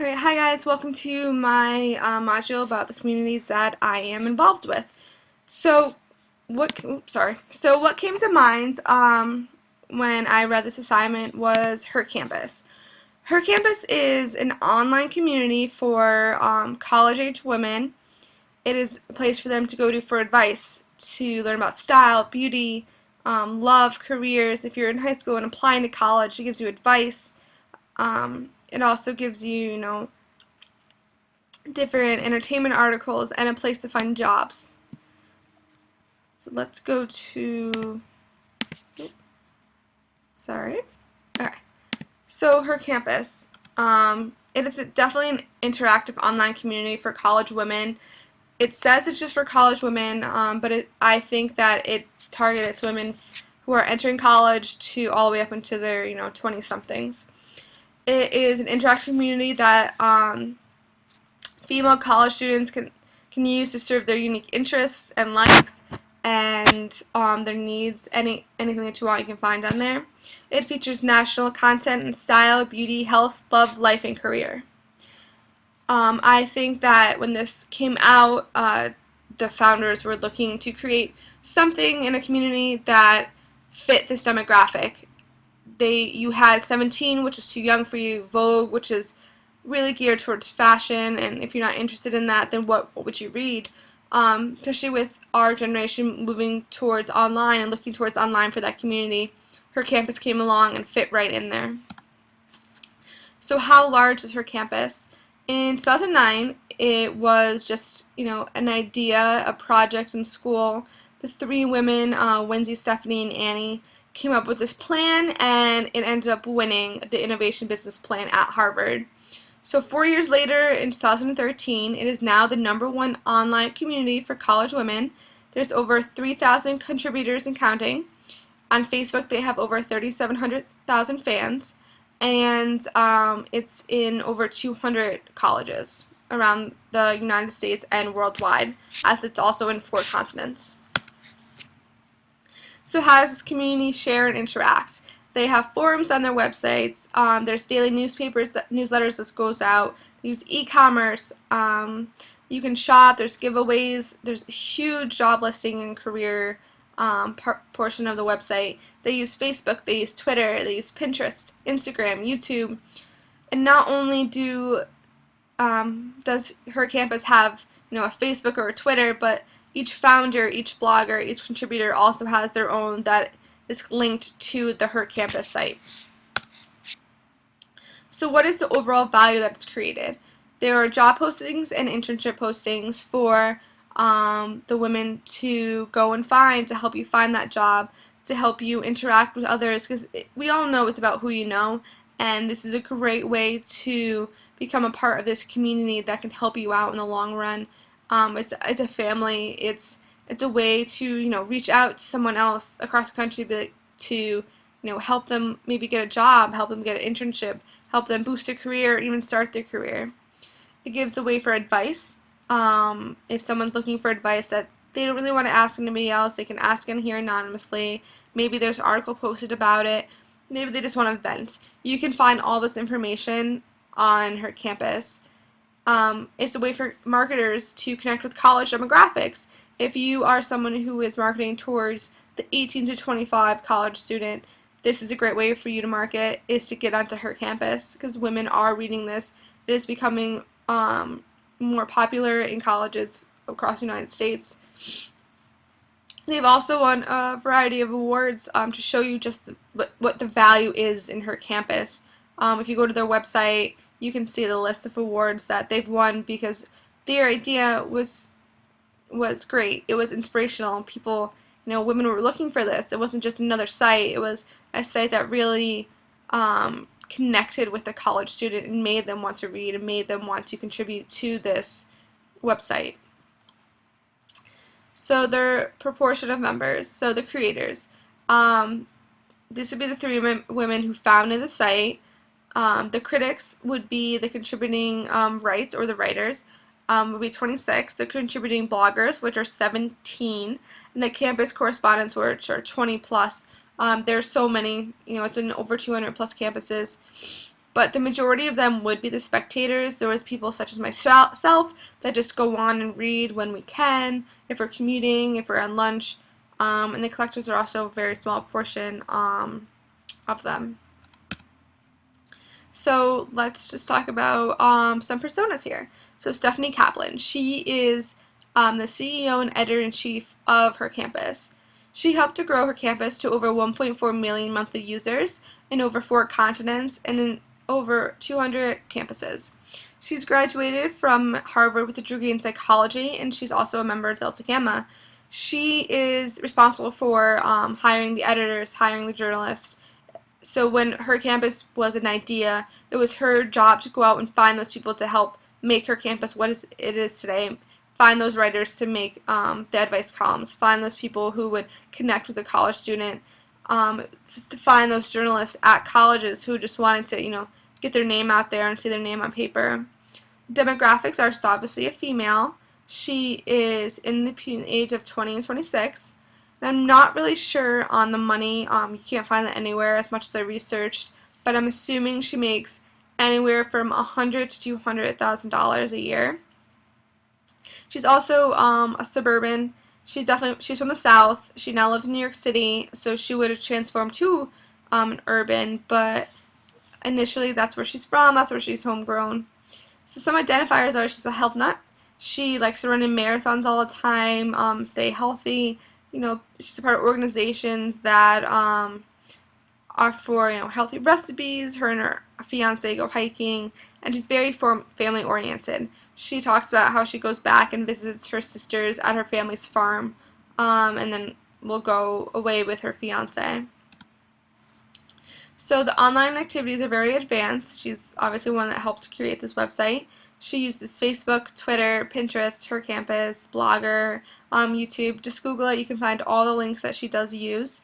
Alright, hi guys, welcome to my module about the communities that I am involved with. So what came to mind when I read this assignment was Her Campus. Her Campus is an online community for college-age women. It is a place for them to go to for advice, to learn about style, beauty, love, careers. If you're in high school and applying to college, it gives you advice. It also gives you, different entertainment articles and a place to find jobs. So let's go to, sorry. Okay. So Her Campus. It is definitely an interactive online community for college women. It says it's just for college women, but I think that it targets women who are entering college to all the way up into their 20 somethings. It is an interactive community that female college students can use to serve their unique interests and likes and their needs. Anything that you want, you can find on there. It features national content and style, beauty, health, love, life, and career. I think that when this came out, the founders were looking to create something in a community that fit this demographic. You had 17, which is too young for you, Vogue, which is really geared towards fashion, and if you're not interested in that, then what would you read? Especially with our generation moving towards online and looking towards online for that community, Her Campus came along and fit right in there. So how large is Her Campus? In 2009, it was just, an idea, a project in school. The three women, Wendy, Stephanie, and Annie, came up with this plan, and it ended up winning the Innovation Business Plan at Harvard. So 4 years later, in 2013, it is now the #1 online community for college women. There's over 3,000 contributors and counting. On Facebook, they have over 3,700,000 fans, and it's in over 200 colleges around the United States and worldwide, as it's also in 4 continents. So how does this community share and interact? They have forums on their websites. There's daily newsletters that goes out. They use e-commerce. You can shop. There's giveaways. There's a huge job listing and career portion of the website. They use Facebook. They use Twitter. They use Pinterest, Instagram, YouTube. And not only does Her Campus have a Facebook or a Twitter, but each founder, each blogger, each contributor also has their own that is linked to the Her Campus site. So what is the overall value that it's created? There are job postings and internship postings for the women to go and find, to help you find that job, to help you interact with others, because we all know it's about who you know, and this is a great way to become a part of this community that can help you out in the long run. It's a family. It's a way to reach out to someone else across the country to help them maybe get a job, help them get an internship, help them boost their career, or even start their career. It gives a way for advice. If someone's looking for advice that they don't really want to ask anybody else, they can ask in here anonymously. Maybe there's an article posted about it. Maybe they just want to vent. You can find all this information on Her Campus. It's a way for marketers to connect with college demographics. If you are someone who is marketing towards the 18 to 25 college student, this is a great way for you to market, is to get onto Her Campus, because women are reading this. It is becoming more popular in colleges across the United States. They've also won a variety of awards to show you just what the value is in Her Campus. If you go to their website, you can see the list of awards that they've won, because their idea was great. It was inspirational. People, women were looking for this. It wasn't just another site. It was a site that really connected with the college student and made them want to read and made them want to contribute to this website. So their proportion of members, so the creators. This would be the 3 women who founded the site. The critics would be the contributing writes, or the writers, would be 26. The contributing bloggers, which are 17, and the campus correspondents, which are 20 plus. There's so many, it's in over 200 plus campuses. but the majority of them would be the spectators. There was people such as myself that just go on and read when we can, if we're commuting, if we're on lunch, and the collectors are also a very small portion of them. So let's just talk about some personas here. So Stephanie Kaplan, she is the CEO and editor-in-chief of her campus. She helped to grow her campus to over 1.4 million monthly users in over 4 continents and in over 200 campuses. She's graduated from Harvard with a degree in psychology, and she's also a member of Delta Gamma. She is responsible for hiring the editors, hiring the journalists. So when her campus was an idea, it was her job to go out and find those people to help make her campus what it is today. Find those writers to make the advice columns. Find those people who would connect with a college student. Just to find those journalists at colleges who just wanted to, get their name out there and see their name on paper. Demographics are obviously a female. She is in the age of 20 and 26. And I'm not really sure on the money. You can't find that anywhere as much as I researched, but I'm assuming she makes anywhere from $100,000 to $200,000 a year. She's also a suburban. She's from the South. She now lives in New York City, so she would have transformed to an urban, but initially that's where she's from. That's where she's homegrown. So some identifiers are she's a health nut. She likes to run in marathons all the time, stay healthy. She's a part of organizations that are for, healthy recipes. Her and her fiance go hiking, and she's very family oriented. She talks about how she goes back and visits her sisters at her family's farm, and then will go away with her fiance. So the online activities are very advanced. She's obviously one that helped create this website. She uses Facebook, Twitter, Pinterest, her campus, Blogger, YouTube. Just Google it. You can find all the links that she does use.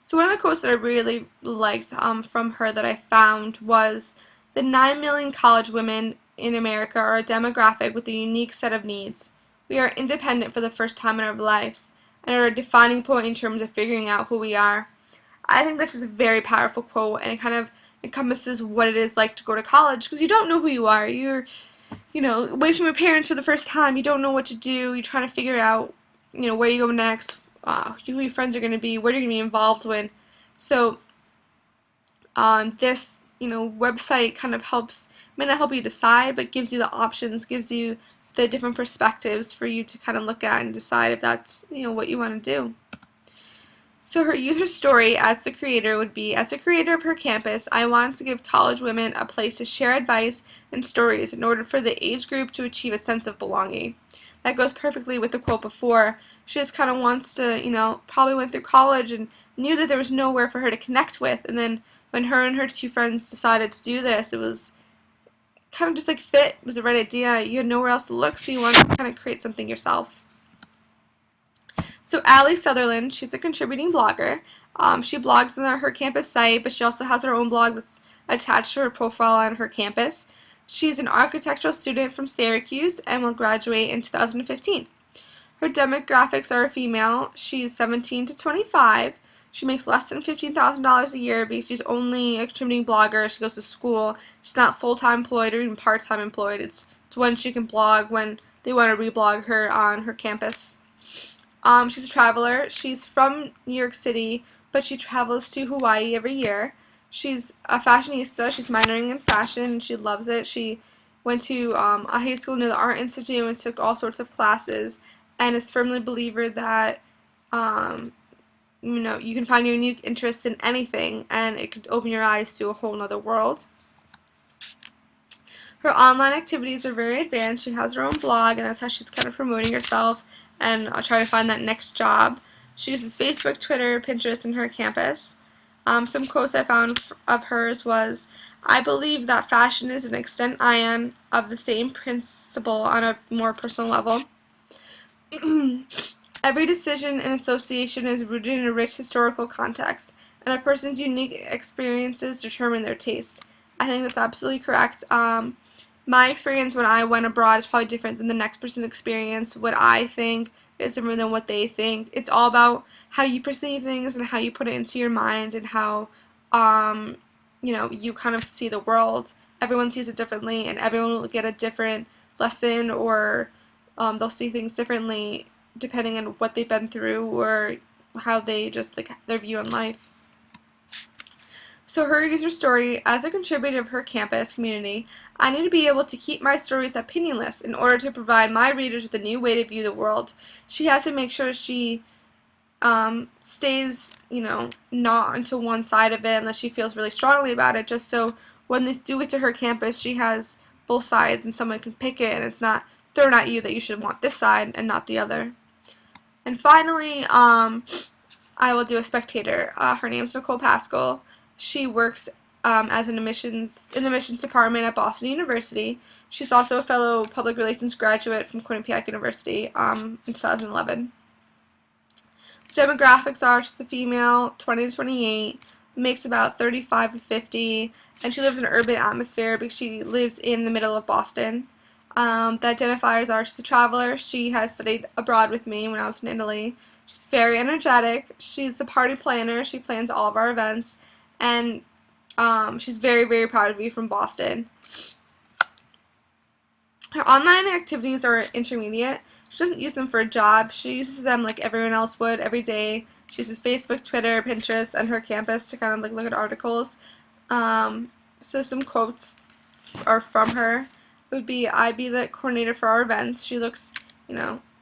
So one of the quotes that I really liked from her that I found was, "The 9 million college women in America are a demographic with a unique set of needs. We are independent for the first time in our lives and are a defining point in terms of figuring out who we are." I think that's just a very powerful quote, and it kind of encompasses what it is like to go to college, because you don't know who you are. You're away from your parents for the first time. You don't know what to do. You're trying to figure out, where you go next, who your friends are going to be, what you're going to be involved with. So this, website kind of may not help you decide, but gives you the options, gives you the different perspectives for you to kind of look at and decide if that's, what you want to do. So her user story as the creator would be, "As a creator of her campus, I wanted to give college women a place to share advice and stories in order for the age group to achieve a sense of belonging." That goes perfectly with the quote before. She just kind of wants to, probably went through college and knew that there was nowhere for her to connect with. And then when her and her 2 friends decided to do this, it was kind of just like fit. It was the right idea. You had nowhere else to look, so you wanted to kind of create something yourself. So Allie Sutherland, she's a contributing blogger. She blogs on her campus site, but she also has her own blog that's attached to her profile on her campus. She's an architectural student from Syracuse and will graduate in 2015. Her demographics are a female. She's 17 to 25. She makes less than $15,000 a year because she's only a contributing blogger. She goes to school. She's not full-time employed or even part-time employed. It's when she can blog when they want to reblog her on her campus. She's a traveler. She's from New York City, but she travels to Hawaii every year. She's a fashionista. She's minoring in fashion, and she loves it. She went to a high school near the Art Institute and took all sorts of classes, and is firmly a believer that you can find your unique interest in anything, and it could open your eyes to a whole other world. Her online activities are very advanced. She has her own blog, and that's how she's kind of promoting herself and trying to find that next job. She uses Facebook, Twitter, Pinterest, and her campus. Some quotes I found of hers was, "I believe that fashion is an extent I am of the same principle on a more personal level. Every decision and association is rooted in a rich historical context, and a person's unique experiences determine their taste." I think that's absolutely correct. My experience when I went abroad is probably different than the next person's experience. What I think is different than what they think. It's all about how you perceive things and how you put it into your mind, and how you kind of see the world. Everyone sees it differently, and everyone will get a different lesson, or they'll see things differently depending on what they've been through or how they just like their view on life. So her user story: as a contributor of her campus community, I need to be able to keep my stories opinionless in order to provide my readers with a new way to view the world. She has to make sure she stays, not onto one side of it unless she feels really strongly about it, just so when they do get to her campus, she has both sides and someone can pick it and it's not thrown at you that you should want this side and not the other. And finally, I will do a spectator. Her name is Nicole Pascal. She works as in the admissions department at Boston University. She's also a fellow public relations graduate from Quinnipiac University in 2011. Demographics are: she's a female, 20 to 28, makes about 35 to 50, and she lives in an urban atmosphere because she lives in the middle of Boston. The identifiers are: she's a traveler. She has studied abroad with me when I was in Italy. She's very energetic. She's the party planner. She plans all of our events, and she's very, very proud to be from Boston. Her online activities are intermediate. She doesn't use them for a job. She uses them like everyone else would every day. She uses Facebook, Twitter, Pinterest, and her campus to kind of like look at articles. So some quotes are from her. It would be: I'd be the coordinator for our events. She looks,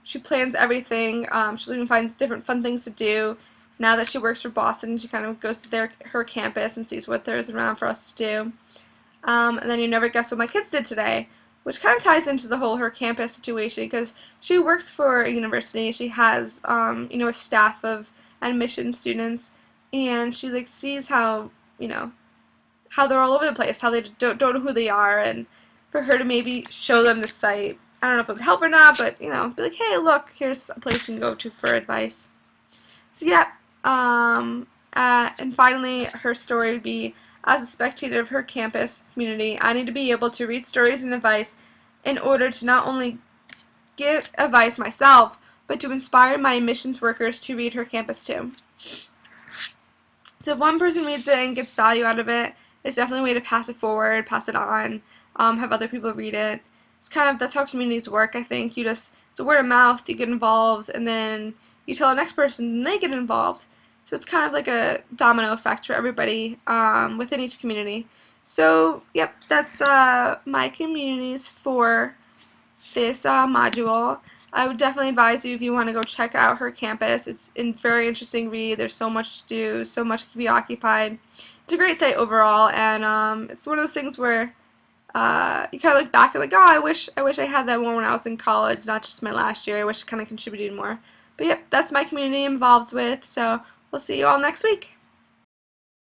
she plans everything. She's looking to find different fun things to do. Now that she works for Boston, she kind of goes to her campus and sees what there is around for us to do. And then: you never guess what my kids did today, which kind of ties into the whole her campus situation because she works for a university. She has, a staff of admissions students, and she like sees how, how they're all over the place, how they don't know who they are, and for her to maybe show them the site. I don't know if it would help or not, but, be like, hey, look, here's a place you can go to for advice. So, yeah, and finally, her story would be: as a spectator of her campus community, I need to be able to read stories and advice in order to not only give advice myself, but to inspire my admissions workers to read her campus too. So if one person reads it and gets value out of it, it's definitely a way to pass it forward, pass it on, have other people read it. That's how communities work, I think. It's a word of mouth, you get involved, and then you tell the next person, and they get involved. So it's kind of like a domino effect for everybody within each community. So, yep, that's my communities for this module. I would definitely advise you if you want to go check out her campus. It's a very interesting read. There's so much to do, so much to be occupied. It's a great site overall, and it's one of those things where you kind of look back and like, oh, I wish I had that more when I was in college, not just my last year. I wish I kind of contributed more. But yep, that's my community I'm involved with, so we'll see you all next week.